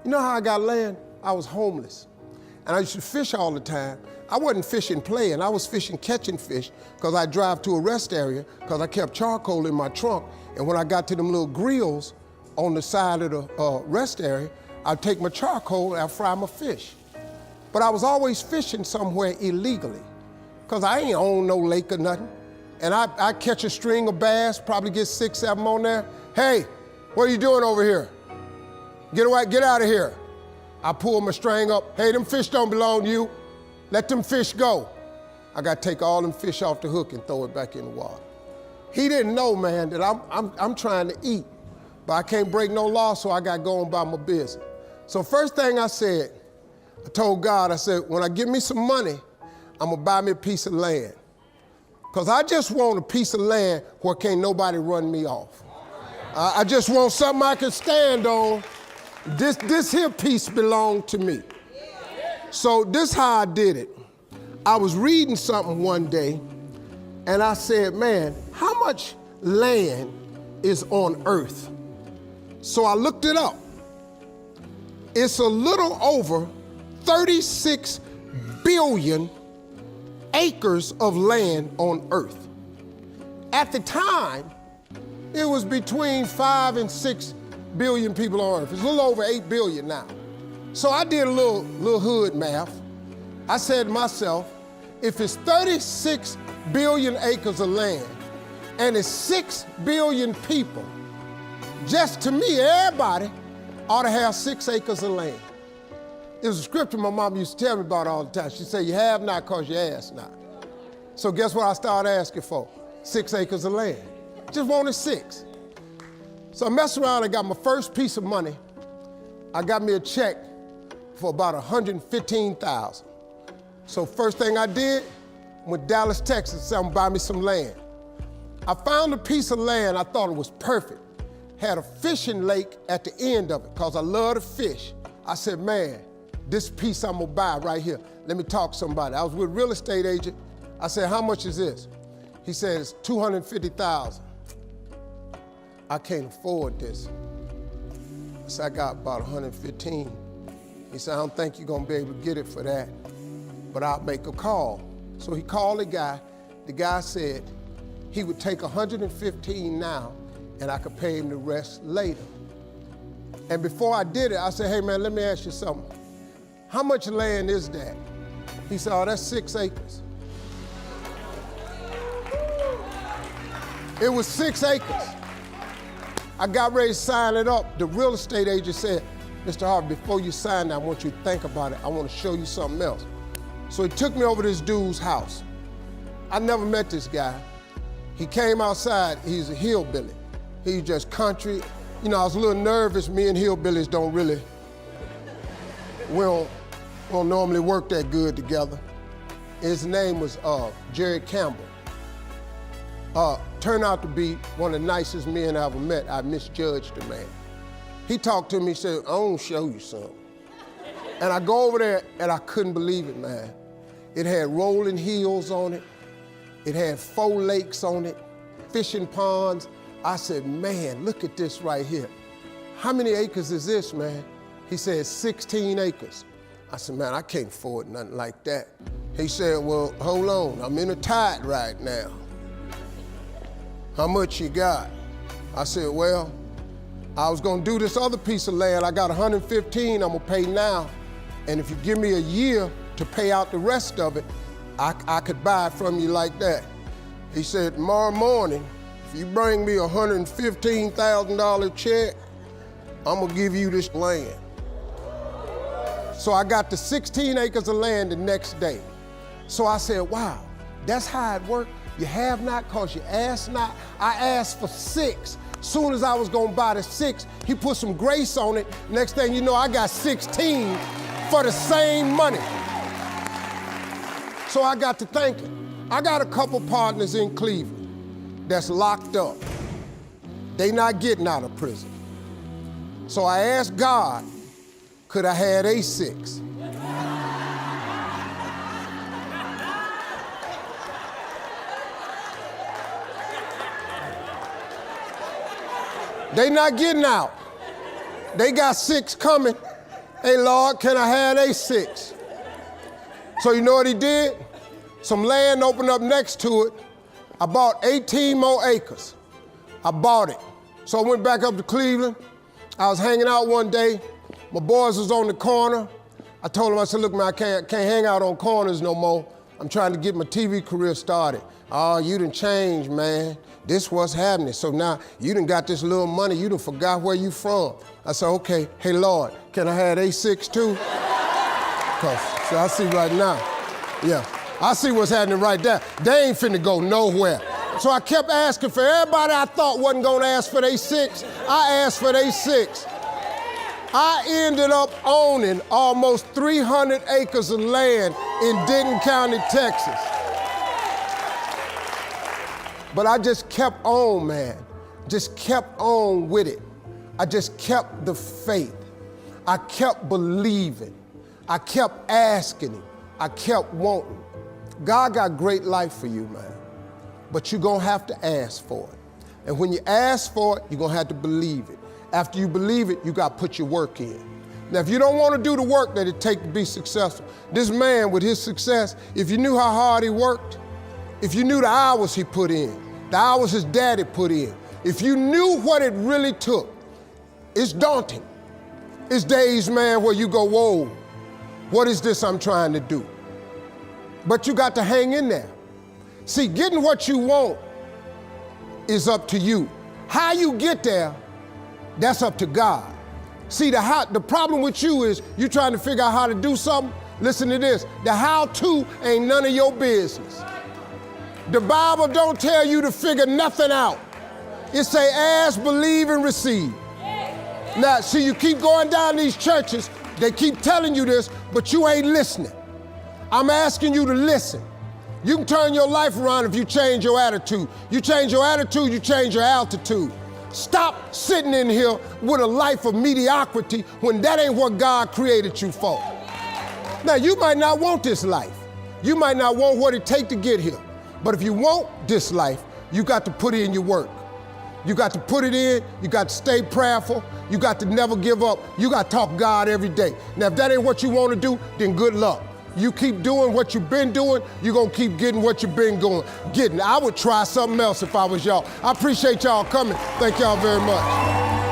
You know how I got land? I was homeless. And I used to fish all the time. I wasn't fishing playing, I was fishing catching fish because I drive to a rest area because I kept charcoal in my trunk. And when I got to them little grills on the side of the rest area, I'd take my charcoal and I'd fry my fish. But I was always fishing somewhere illegally because I ain't own no lake or nothing. And I catch a string of bass, probably get 6, 7 on there. Hey, what are you doing over here? Get away, get out of here. I pull my string up. Hey, them fish don't belong to you. Let them fish go. I got to take all them fish off the hook and throw it back in the water. He didn't know, man, that I'm trying to eat, but I can't break no law, so I got going by my business. So first thing I said, I told God, I said, when I get me some money, I'm gonna buy me a piece of land. Because I just want a piece of land where can't nobody run me off. I just want something I can stand on. This here piece belonged to me. So this how I did it. I was reading something one day, and I said, man, how much land is on earth? So I looked it up. It's a little over 36 billion acres of land on earth. At the time, it was between 5 and 6 billion people on earth. It's a little over 8 billion now. So I did a little hood math. I said to myself, if it's 36 billion acres of land and it's 6 billion people, just to me, everybody ought to have 6 acres of land. It was a scripture my mom used to tell me about all the time. She said, you have not because you ask not. So guess what I started asking for? 6 acres of land. Just wanted 6. So I messed around and got my first piece of money. I got me a check for about $115,000. So first thing I did, went to Dallas, Texas, said, I'm gonna buy me some land. I found a piece of land, I thought it was perfect. Had a fishing lake at the end of it, because I love to fish. I said, man, this piece I'm gonna buy right here. Let me talk to somebody. I was with a real estate agent. I said, how much is this? He said, it's $250,000. I can't afford this. I said, I got about 115. He said, I don't think you're gonna be able to get it for that, but I'll make a call. So he called the guy. The guy said he would take 115 now and I could pay him the rest later. And before I did it, I said, hey man, let me ask you something. How much land is that? He said, oh, that's 6 acres. It was 6 acres. I got ready to sign it up. The real estate agent said, Mr. Harvey, before you sign that, I want you to think about it. I want to show you something else. So he took me over to this dude's house. I never met this guy. He came outside, he's a hillbilly. He's just country. You know, I was a little nervous. Me and hillbillies don't really, we don't normally work that good together. His name was Jerry Campbell. Turned out to be one of the nicest men I ever met. I misjudged the man. He talked to me, said, I want to show you something. And I go over there and I couldn't believe it, man. It had rolling hills on it. It had 4 lakes on it, fishing ponds. I said, man, look at this right here. How many acres is this, man? He said, 16 acres. I said, man, I can't afford nothing like that. He said, well, hold on, I'm in a tide right now. How much you got? I said, well, I was gonna do this other piece of land. I got 115 I'm gonna pay now. And if you give me a year to pay out the rest of it, I could buy it from you like that. He said, tomorrow morning, if you bring me a $115,000 check, I'm gonna give you this land. So I got the 16 acres of land the next day. So I said, wow, that's how it worked. You have not because you ask not. I asked for 6. Soon as I was gonna buy the 6, he put some grace on it. Next thing you know, I got 16 for the same money. So I got to thinking, I got a couple partners in Cleveland that's locked up. They not getting out of prison. So I asked God, could I have a 6? They not getting out. They got 6 coming. Hey, Lord, can I have A6? So you know what he did? Some land opened up next to it. I bought 18 more acres. I bought it. So I went back up to Cleveland. I was hanging out one day. My boys was on the corner. I told them, I said, look, man, I can't hang out on corners no more. I'm trying to get my TV career started. Oh, you done changed, man. This what's happening. So now you done got this little money. You done forgot where you from. I said, okay, hey, Lord, can I have A6 too? Because so I see right now, yeah, I see what's happening right there. They ain't finna go nowhere. So I kept asking for everybody I thought wasn't gonna ask for their 6. I asked for their 6. I ended up owning almost 300 acres of land in Denton County, Texas. But I just kept on, man. Just kept on with it. I just kept the faith. I kept believing. I kept asking him. I kept wanting. God got great life for you, man. But you're gonna have to ask for it. And when you ask for it, you're gonna have to believe it. After you believe it, you gotta put your work in. Now, if you don't wanna do the work that it takes to be successful, this man with his success, if you knew how hard he worked, if you knew the hours he put in, the hours his daddy put in, if you knew what it really took, it's daunting. It's days, man, where you go, whoa, what is this I'm trying to do? But you got to hang in there. See, getting what you want is up to you. How you get there, that's up to God. See, the problem with you is you trying to figure out how to do something. Listen to this. The how-to ain't none of your business. The Bible don't tell you to figure nothing out. It say ask, believe, and receive. Now, see, you keep going down these churches, they keep telling you this, but you ain't listening. I'm asking you to listen. You can turn your life around if you change your attitude. You change your attitude, you change your altitude. Stop sitting in here with a life of mediocrity when that ain't what God created you for. Now, you might not want this life. You might not want what it takes to get here. But if you want this life, you got to put in your work. You got to put it in, you got to stay prayerful, you got to never give up, you got to talk God every day. Now, if that ain't what you want to do, then good luck. You keep doing what you've been doing, you're gonna keep getting what you've been getting. I would try something else if I was y'all. I appreciate y'all coming. Thank y'all very much.